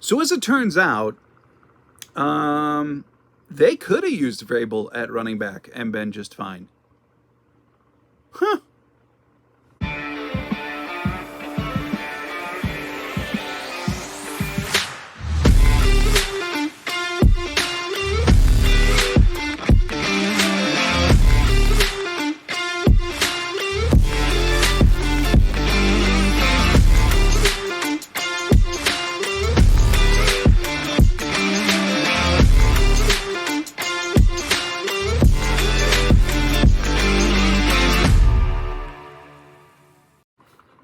So as it turns out, they could have used Vrabel at running back and been just fine. Huh.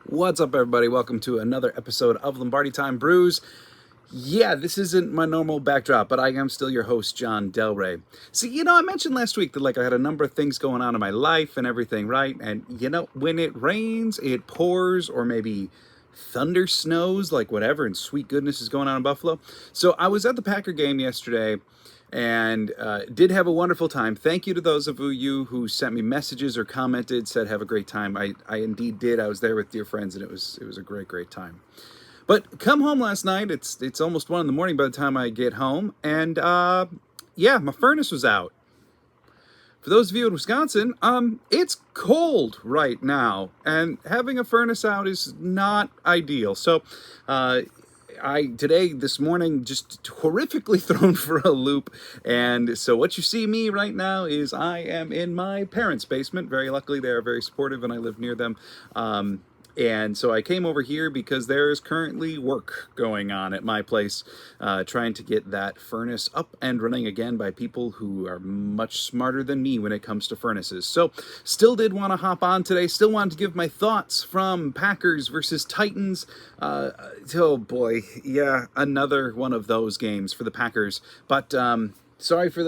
What's up, everybody? Welcome to another episode of Lombardi Time Brews. Yeah, this isn't my normal backdrop, but I am still your host, John Del Rey. See, I mentioned last week that I had a number of things going on in my life and everything, right? And when it rains, it pours, or maybe thunder snows, whatever, and sweet goodness is going on in Buffalo. So I was at the Packer game yesterday and did have a wonderful time. Thank you to those of you who sent me messages or commented, said have a great time. I indeed did. I was there with dear friends, and it was a great time. But come home last night. It's almost 1 a.m. by the time I get home, and my furnace was out. For those of you in Wisconsin, it's cold right now, and having a furnace out is not ideal. So, this morning, just horrifically thrown for a loop. And so what you see me right now is I am in my parents' basement. Very luckily, they are very supportive and I live near them. And so I came over here because there is currently work going on at my place, trying to get that furnace up and running again by people who are much smarter than me when it comes to furnaces. So still did want to hop on today, still wanted to give my thoughts from Packers versus Titans. Oh boy, yeah, another one of those games for the Packers. But sorry for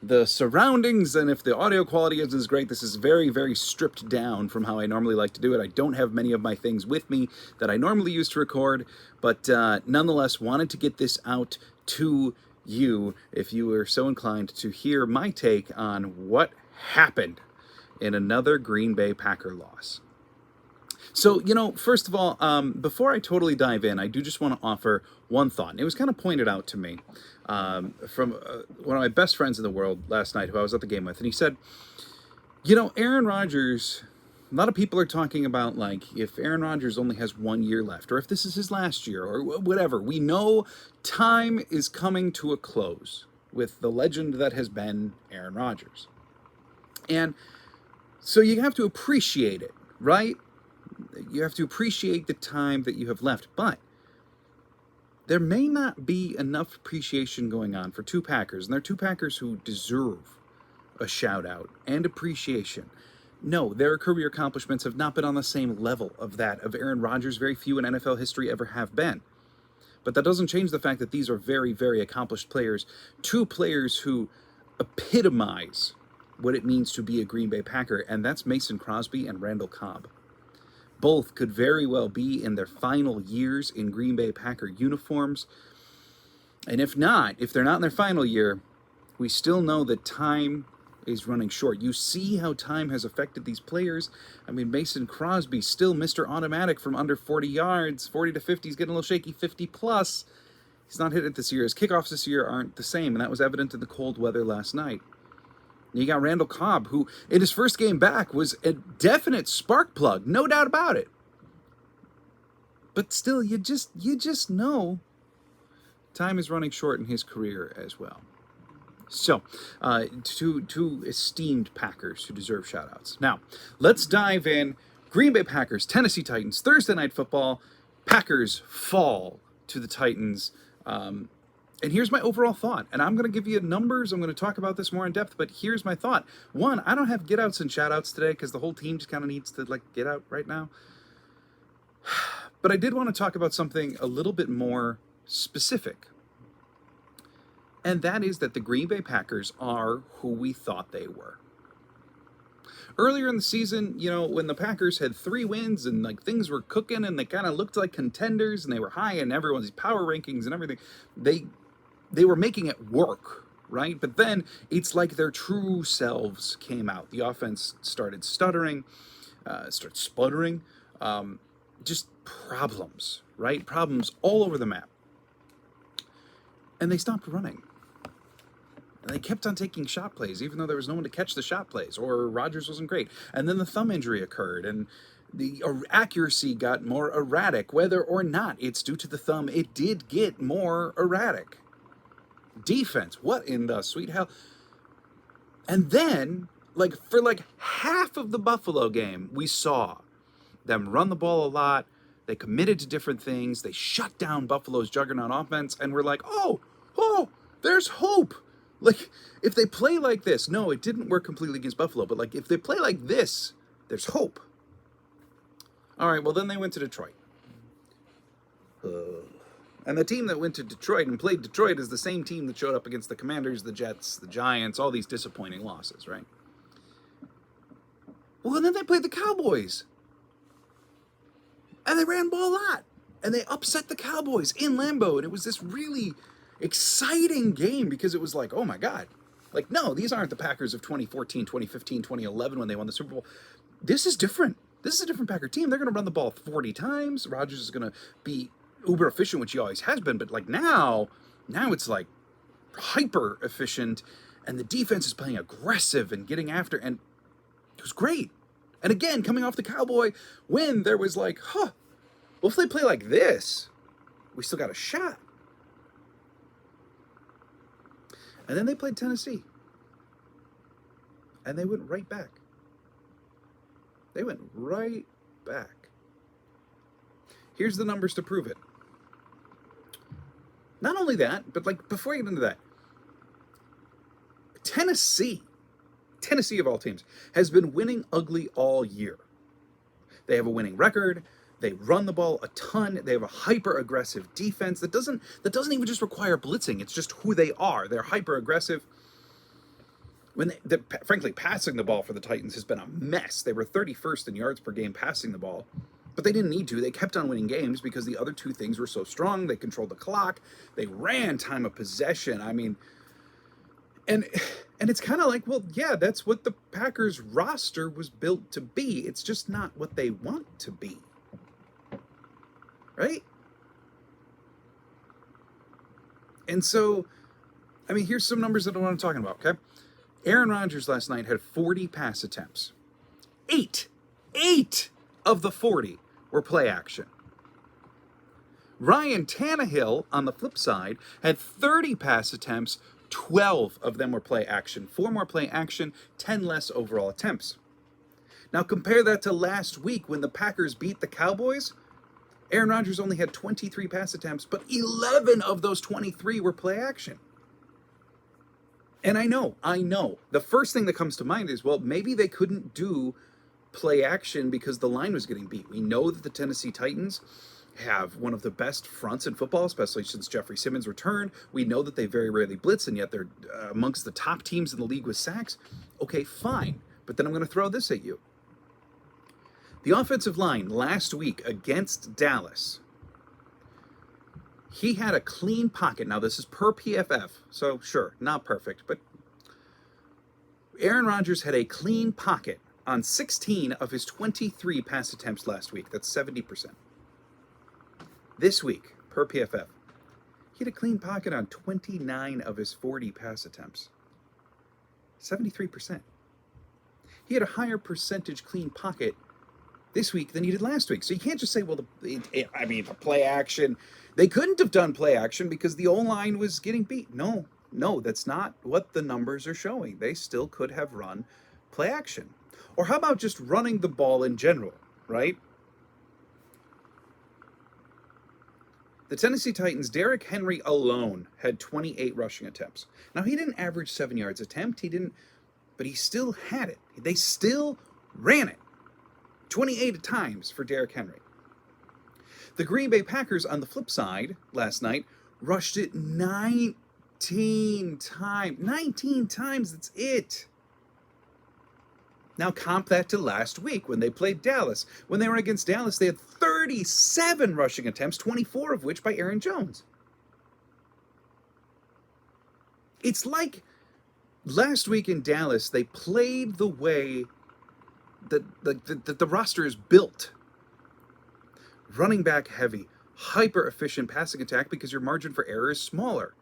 the surroundings, and if the audio quality isn't as great, this is very stripped down from how I normally like to do it. I don't have many of my things with me that I normally use to record, but nonetheless wanted to get this out to you if you were so inclined to hear my take on what happened in another Green Bay Packer loss. So, first of all, before I totally dive in, I do just want to offer one thought. And it was kind of pointed out to me from one of my best friends in the world last night who I was at the game with. And he said, Aaron Rodgers, a lot of people are talking about, if Aaron Rodgers only has 1 year left, or if this is his last year, or whatever. We know time is coming to a close with the legend that has been Aaron Rodgers. And so you have to appreciate it, right? You have to appreciate the time that you have left, but there may not be enough appreciation going on for two Packers, and they're two Packers who deserve a shout out and appreciation. No, their career accomplishments have not been on the same level of that of Aaron Rodgers. Very few in NFL history ever have been. But that doesn't change the fact that these are very accomplished players, two players who epitomize what it means to be a Green Bay Packer, and that's Mason Crosby and Randall Cobb. Both could very well be in their final years in Green Bay Packer uniforms. And if they're not in their final year, we still know that time is running short. You see how time has affected these players. I mean, Mason Crosby, still Mr. Automatic from under 40 yards, 40 to 50. He's getting a little shaky, 50 plus. He's not hit it this year. His kickoffs this year aren't the same, and that was evident in the cold weather last night. You got Randall Cobb, who in his first game back was a definite spark plug, no doubt about it. But still, you just know time is running short in his career as well. So, two esteemed Packers who deserve shout-outs. Now, let's dive in. Green Bay Packers, Tennessee Titans, Thursday Night Football. Packers fall to the Titans. And here's my overall thought. And I'm going to give you numbers. I'm going to talk about this more in depth. But here's my thought. One, I don't have get-outs and shout-outs today because the whole team just kind of needs to, get out right now. But I did want to talk about something a little bit more specific. And that is that the Green Bay Packers are who we thought they were. Earlier in the season, when the Packers had 3 wins and things were cooking and they kind of looked like contenders and they were high in everyone's power rankings and everything, they were making it work, right? But then it's like their true selves came out. The offense started stuttering, started sputtering, just problems, right? Problems all over the map. And they stopped running. And they kept on taking shot plays, even though there was no one to catch the shot plays, or Rodgers wasn't great. And then the thumb injury occurred, and the accuracy got more erratic. Whether or not it's due to the thumb, it did get more erratic. Defense, what in the sweet hell? And then, for half of the Buffalo game, we saw them run the ball a lot. They committed to different things. They shut down Buffalo's juggernaut offense, and we're like, oh, there's hope. If they play like this, no, it didn't work completely against Buffalo, but if they play like this, there's hope. All right, well, then they went to Detroit. And the team that went to Detroit and played Detroit is the same team that showed up against the Commanders, the Jets, the Giants, all these disappointing losses, right? Well, and then they played the Cowboys. And they ran ball a lot. And they upset the Cowboys in Lambeau. And it was this really exciting game because it was like, oh my God. No, these aren't the Packers of 2014, 2015, 2011 when they won the Super Bowl. This is different. This is a different Packer team. They're going to run the ball 40 times. Rodgers is going to be uber efficient, which he always has been. But now it's hyper efficient. And the defense is playing aggressive and getting after. And it was great. And again, coming off the Cowboy win, there was well, if they play like this, we still got a shot. And then they played Tennessee. And they went right back. They went right back. Here's the numbers to prove it. Not only that, but before I get into that, Tennessee of all teams, has been winning ugly all year. They have a winning record. They run the ball a ton. They have a hyper-aggressive defense that doesn't even just require blitzing. It's just who they are. They're hyper-aggressive. Frankly, passing the ball for the Titans has been a mess. They were 31st in yards per game passing the ball, but they didn't need to. They kept on winning games because the other two things were so strong. They controlled the clock. They ran time of possession. I mean, and it's kind of well, yeah, that's what the Packers roster was built to be. It's just not what they want to be. Right? And so, I mean, here's some numbers that I want to talk about, okay? Aaron Rodgers last night had 40 pass attempts. Eight of the 40 were play action. Ryan Tannehill, on the flip side, had 30 pass attempts. 12 of them were play action. 4 more play action, 10 less overall attempts. Now compare that to last week when the Packers beat the Cowboys. Aaron Rodgers only had 23 pass attempts, but 11 of those 23 were play action. And I know. The first thing that comes to mind is, well, maybe they couldn't do play action because the line was getting beat. We know that the Tennessee Titans have one of the best fronts in football, especially since Jeffrey Simmons returned. We know that they very rarely blitz, and yet they're amongst the top teams in the league with sacks. Okay, fine. But then I'm going to throw this at you. The offensive line last week against Dallas, he had a clean pocket. Now, this is per PFF, so sure, not perfect, but Aaron Rodgers had a clean pocket on 16 of his 23 pass attempts last week. That's 70%. This week, per PFF, he had a clean pocket on 29 of his 40 pass attempts. 73%. He had a higher percentage clean pocket this week than he did last week. So you can't just say, well, the play action. They couldn't have done play action because the O-line was getting beat. No, that's not what the numbers are showing. They still could have run play action. Or how about just running the ball in general, right? The Tennessee Titans, Derrick Henry alone had 28 rushing attempts. Now, he didn't average 7 yards attempt. But he still had it. They still ran it. 28 times for Derrick Henry. The Green Bay Packers, on the flip side, last night, rushed it 19 times. 19 times, that's it. Now comp that to last week when they played Dallas. When they were against Dallas, they had 37 rushing attempts, 24 of which by Aaron Jones. It's like last week in Dallas, they played the way that the roster is built. Running back heavy, hyper efficient passing attack because your margin for error is smaller.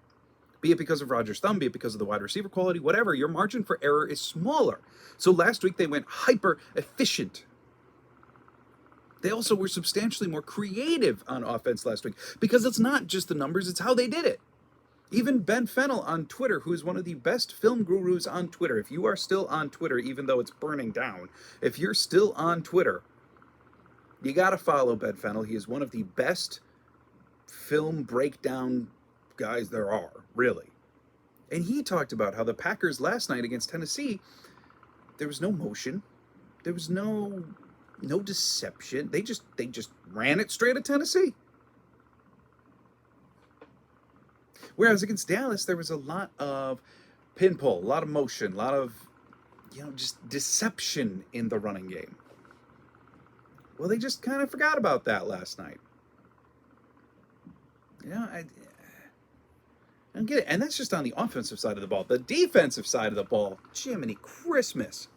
Be it because of Rodgers' thumb, be it because of the wide receiver quality, whatever, your margin for error is smaller. So last week they went hyper efficient. They also were substantially more creative on offense last week because it's not just the numbers, it's how they did it. Even Ben Fennell on Twitter, who is one of the best film gurus on Twitter, if you are still on Twitter, even though it's burning down, if you're still on Twitter, you got to follow Ben Fennell. He is one of the best film breakdown guys there are, really. And he talked about how the Packers last night against Tennessee, there was no motion, there was no deception. They just ran it straight at Tennessee. Whereas against Dallas, there was a lot of pin pull, a lot of motion, a lot of, just deception in the running game. Well, they just kind of forgot about that last night. I don't get it. And that's just on the offensive side of the ball. The defensive side of the ball, Jiminy Christmas.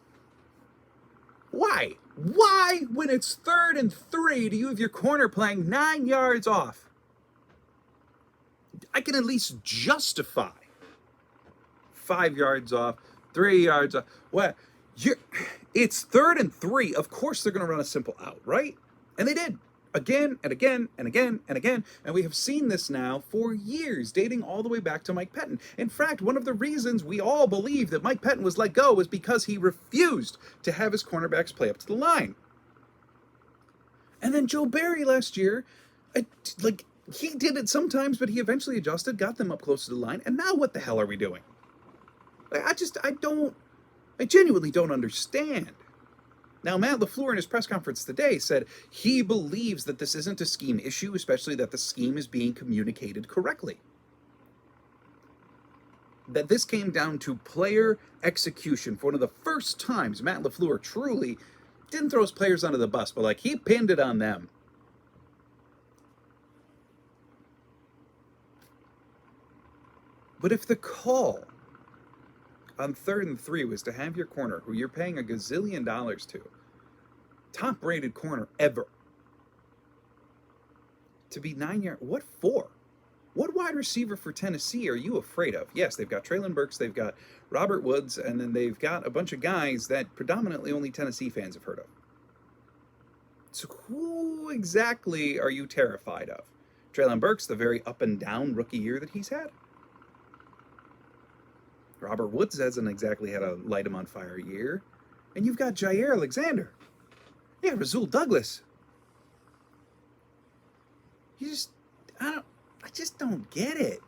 Why? Why, when it's 3rd and 3, do you have your corner playing 9 yards off? I can at least justify 5 yards off, 3 yards off. What? It's 3rd and 3. Of course they're going to run a simple out, right? And they did. Again and again and again and again. And we have seen this now for years, dating all the way back to Mike Pettin. In fact, one of the reasons we all believe that Mike Pettin was let go was because he refused to have his cornerbacks play up to the line. And then Joe Barry last year, he did it sometimes, but he eventually adjusted, got them up close to the line. And now what the hell are we doing? I genuinely don't understand. Now, Matt LaFleur in his press conference today said he believes that this isn't a scheme issue, especially that the scheme is being communicated correctly. That this came down to player execution. For one of the first times, Matt LaFleur truly didn't throw his players under the bus, but he pinned it on them. But if the call on 3rd and 3 was to have your corner, who you're paying $1 gazillion to, top-rated corner ever, to be 9 yards, what for? What wide receiver for Tennessee are you afraid of? Yes, they've got Treylon Burks, they've got Robert Woods, and then they've got a bunch of guys that predominantly only Tennessee fans have heard of. So who exactly are you terrified of? Treylon Burks, the very up-and-down rookie year that he's had? Robert Woods hasn't exactly had a light-him-on-fire year. And you've got Jair Alexander. Yeah, Rasul Douglas. I just don't get it.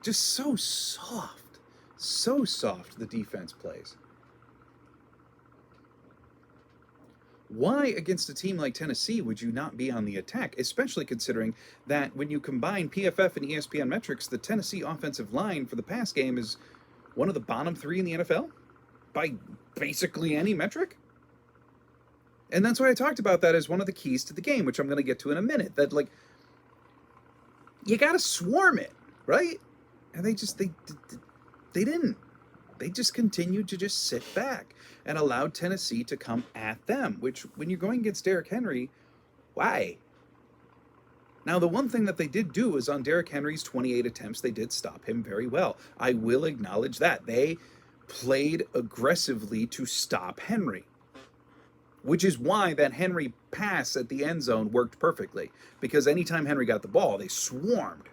Just so soft, the defense plays. Why, against a team like Tennessee, would you not be on the attack, especially considering that when you combine PFF and ESPN metrics, the Tennessee offensive line for the pass game is one of the bottom 3 in the NFL by basically any metric? And that's why I talked about that as one of the keys to the game, which I'm going to get to in a minute. That, you got to swarm it, right? And they didn't. They just continued to just sit back and allowed Tennessee to come at them, which, when you're going against Derrick Henry, why? Now, the one thing that they did do is on Derrick Henry's 28 attempts, they did stop him very well. I will acknowledge that. They played aggressively to stop Henry, which is why that Henry pass at the end zone worked perfectly, because anytime Henry got the ball, they swarmed.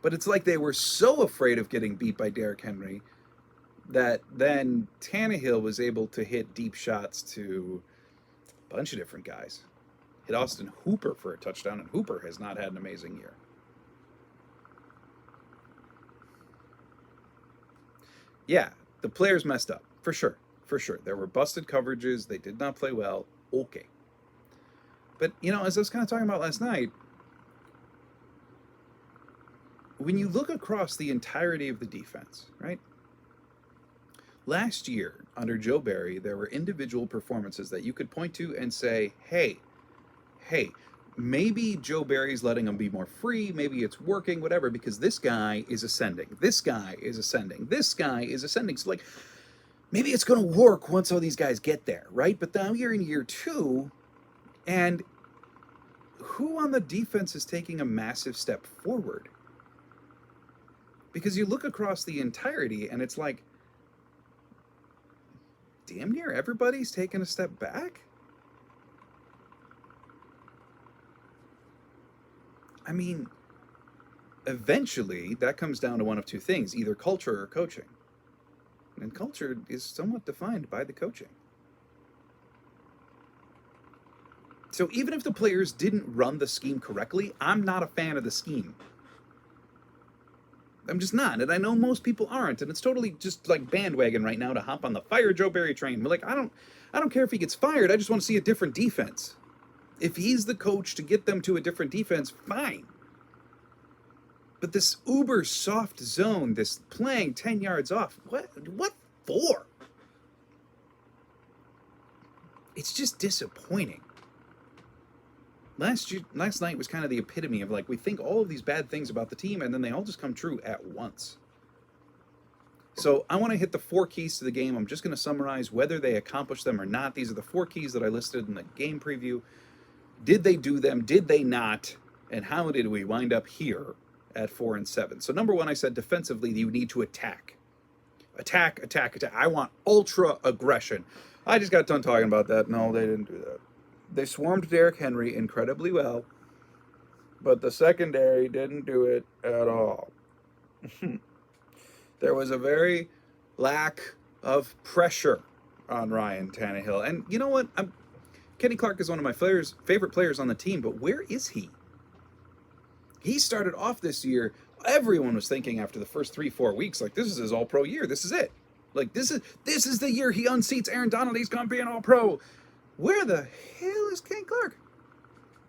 But it's like they were so afraid of getting beat by Derrick Henry that then Tannehill was able to hit deep shots to a bunch of different guys. Hit Austin Hooper for a touchdown, and Hooper has not had an amazing year. Yeah, the players messed up, for sure. For sure. There were busted coverages. They did not play well. Okay. But, as I was kind of talking about last night, when you look across the entirety of the defense, right? Last year, under Joe Barry, there were individual performances that you could point to and say, hey, maybe Joe Barry's letting them be more free. Maybe it's working, whatever, because this guy is ascending. This guy is ascending. This guy is ascending. So, maybe it's going to work once all these guys get there, right? But now you're in year 2, and who on the defense is taking a massive step forward? Because you look across the entirety and it's like, damn near everybody's taken a step back. I mean, eventually that comes down to one of two things, either culture or coaching. And culture is somewhat defined by the coaching. So even if the players didn't run the scheme correctly, I'm not a fan of the scheme. I'm just not, and I know most people aren't, and it's totally just like bandwagon right now to hop on the fire Joe Barry train. We're like, I don't care if he gets fired. I just want to see a different defense. If he's the coach to get them to a different defense, fine. But this uber soft zone, this playing 10 yards off, what for? It's just disappointing. Last night was kind of the epitome of like, we think all of these bad things about the team and then they all just come true at once. So I want to hit the 4 keys to the game. I'm just going to summarize whether they accomplished them or not. These are the 4 keys that I listed in the game preview. Did they do them? Did they not? And how did we wind up here at 4 and 7? So number 1, I said defensively, you need to attack. Attack, attack, attack. I want ultra aggression. I just got done talking about that. No, they didn't do that. They swarmed Derrick Henry incredibly well, but the secondary didn't do it at all. There was a very lack of pressure on Ryan Tannehill. And you know what? Kenny Clark is one of my favorite players on the team, but where is he? He started off this year, everyone was thinking after the first 3-4 weeks, like, this is his all-pro year. This is it. Like, this is the year he unseats Aaron Donald. He's going to be an all-pro. Where the hell is Kenny Clark?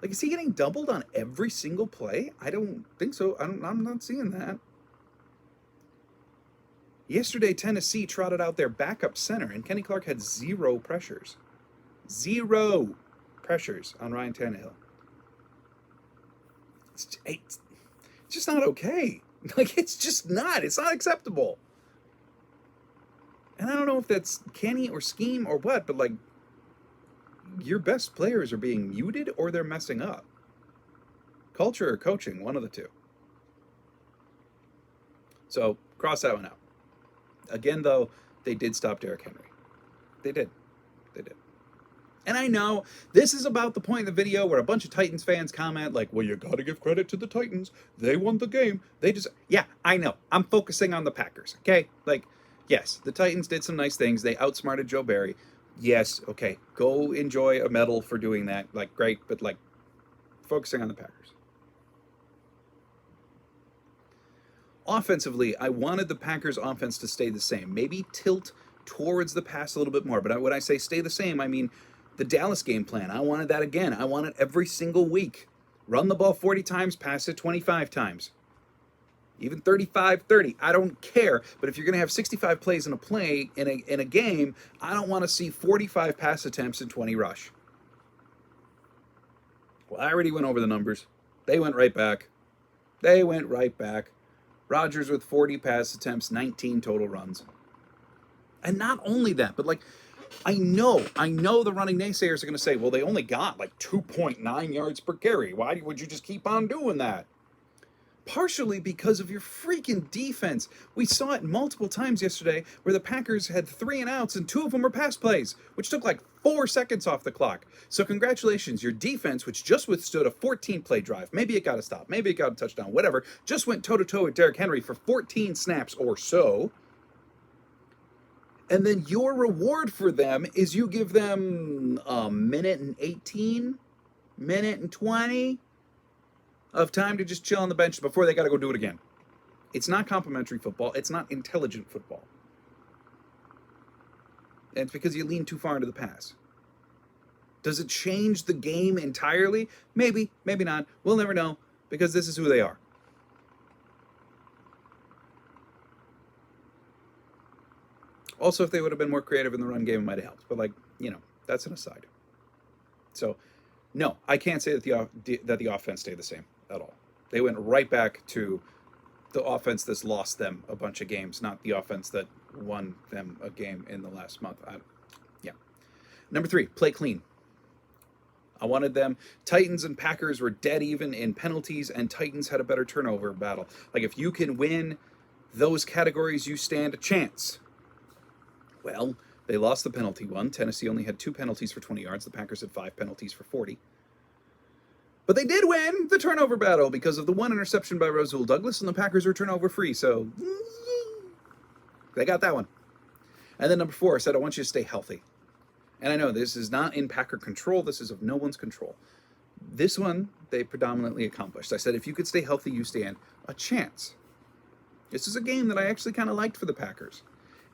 Like, is he getting doubled on every single play? I don't think so. I'm not seeing that. Yesterday, Tennessee trotted out their backup center, and Kenny Clark had 0 pressures. 0 pressures on Ryan Tannehill. It's just not okay. Like, it's just not. It's not acceptable. And I don't know if that's Kenny or scheme or what, but, like, your best players are being muted or they're messing up. Culture or coaching, one of the two. So, cross that one out. Again, though, they did stop Derrick Henry. They did. They did. And I know this is about the point in the video where a bunch of Titans fans comment like, well, you got to give credit to the Titans. They won the game. Yeah, I know. I'm focusing on the Packers, okay? Like, yes, the Titans did some nice things. They outsmarted Joe Barry. Yes, okay, go enjoy a medal for doing that. Like, great, but, like, focusing on the Packers. Offensively, I wanted the Packers' offense to stay the same. Maybe tilt towards the pass a little bit more. But when I say stay the same, I mean the Dallas game plan. I wanted that again. I want it every single week. Run the ball 40 times, pass it 25 times. Even 35, 30, I don't care. But if you're going to have 65 plays in a game, I don't want to see 45 pass attempts and 20 rush. Well, I already went over the numbers. They went right back. Rodgers with 40 pass attempts, 19 total runs. And not only that, but, like, I know the running naysayers are going to say, well, they only got like 2.9 yards per carry. Why would you just keep on doing that? Partially because of your freaking defense. We saw it multiple times yesterday where the Packers had 3 and outs and 2 of them were pass plays, which took like 4 seconds off the clock. So congratulations, your defense, which just withstood a 14-play drive. Maybe it got a stop, maybe it got a touchdown, whatever. Just went toe-to-toe with Derrick Henry for 14 snaps or so. And then your reward for them is you give them a minute and 18, minute and 20 of time to just chill on the bench before they got to go do it again. It's not complimentary football. It's not intelligent football. And it's because you lean too far into the pass. Does it change the game entirely? Maybe, maybe not. We'll never know because this is who they are. Also, if they would have been more creative in the run game, it might have helped. But, like, you know, that's an aside. So, no, I can't say that the offense stayed the same at all. They went right back to the offense that's lost them a bunch of games, not the offense that won them a game in the last month. Yeah. Number 3, play clean. I wanted them. Titans and Packers were dead even in penalties, and Titans had a better turnover battle. Like, if you can win those categories you stand a chance. Well, they lost the penalty one. Tennessee only had 2 penalties for 20 yards. The Packers had 5 penalties for 40. But they did win the turnover battle because of the 1 interception by Rasul Douglas, and the Packers were turnover free. So they got that one. And then number 4, I said, I want you to stay healthy. And I know this is not in Packer control. This is of no one's control. This one, they predominantly accomplished. I said, if you could stay healthy, you stand a chance. This is a game that I actually kind of liked for the Packers.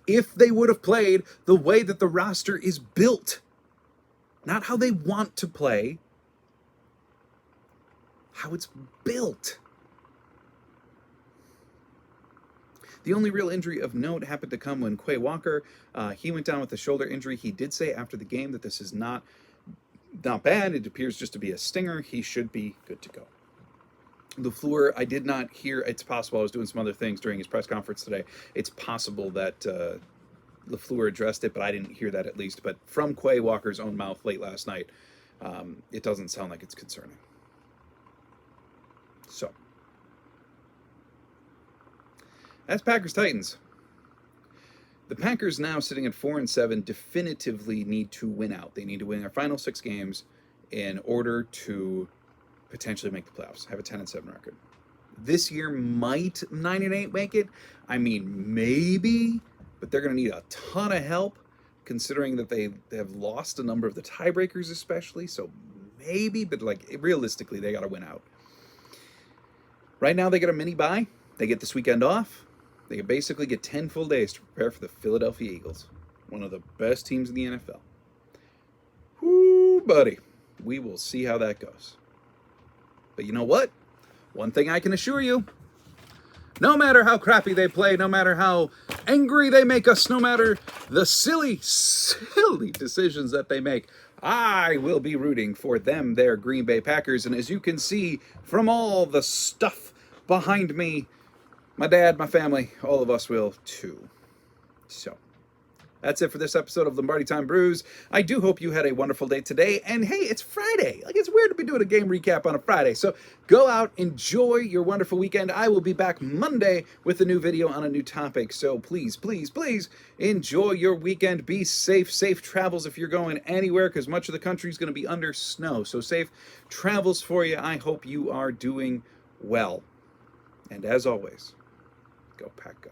If they would have played the way that the roster is built, not how they want to play, how it's built. The only real injury of note happened to come when Quay Walker, he went down with a shoulder injury. He did say after the game that this is not bad. It appears just to be a stinger. He should be good to go. LaFleur, I did not hear, it's possible, I was doing some other things during his press conference today. It's possible that LaFleur addressed it, but I didn't hear that at least. But from Quay Walker's own mouth late last night, it doesn't sound like it's concerning. So, that's Packers-Titans. The Packers now sitting at 4-7 definitively need to win out. They need to win their final 6 games in order to potentially make the playoffs, have a 10-7 record. This year might 9-8 make it. I mean, maybe, but they're going to need a ton of help considering that they have lost a number of the tiebreakers especially, so maybe, but like realistically, they got to win out. Right now, they get a mini bye. They get this weekend off. They can basically get 10 full days to prepare for the Philadelphia Eagles, one of the best teams in the NFL. Whoo, buddy. We will see how that goes. But you know what? One thing I can assure you, no matter how crappy they play, no matter how angry they make us, no matter the silly, silly decisions that they make, I will be rooting for them, their Green Bay Packers. And as you can see from all the stuff behind me, my dad, my family, all of us will too. So, that's it for this episode of Lombardi Time Brews. I do hope you had a wonderful day today. And hey, it's Friday. Like, it's weird to be doing a game recap on a Friday. So go out, enjoy your wonderful weekend. I will be back Monday with a new video on a new topic. So please, please, please enjoy your weekend. Be safe. Safe travels if you're going anywhere, because much of the country is going to be under snow. So safe travels for you. I hope you are doing well. And as always, go Pack Go.